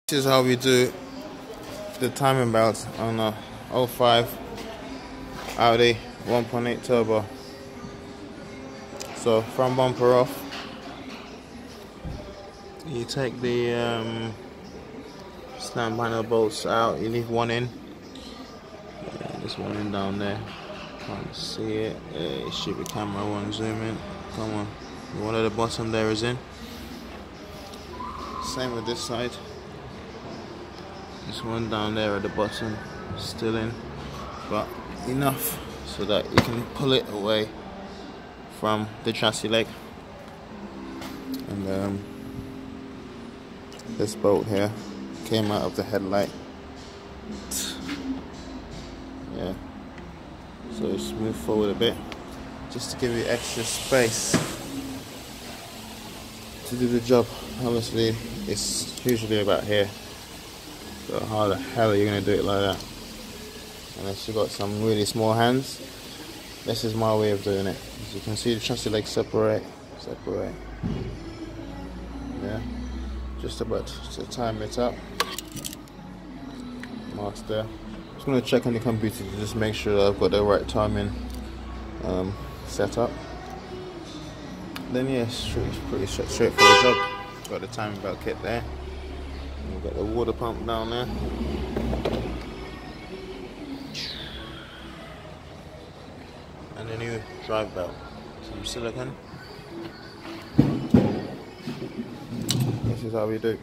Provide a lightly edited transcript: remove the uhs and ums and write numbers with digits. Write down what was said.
This is how we do the timing belt on a 05 Audi 1.8 turbo. So front bumper off, you take the stand panel bolts out, you leave one in. This one in down there, can't see it. It should be camera one, zoom in, come on. One at the bottom there is in. Same with this side. This one down there at the bottom, still in, but enough so that you can pull it away from the chassis leg. And this bolt here came out of the headlight. Yeah, so just move forward a bit, just to give you extra space to do the job. Obviously, it's usually about here. So how the hell are you going to do it like that? Unless you've got some really small hands. This is my way of doing it. As you can see, the chassis legs separate. Yeah, just about to time it up. Marks there. Just going to check on the computer to just make sure that I've got the right timing set up. Then yeah, it's pretty straightforward job. Got the timing belt kit there. We've got the water pump down there. And a new drive belt. Some silicone. This is how we do.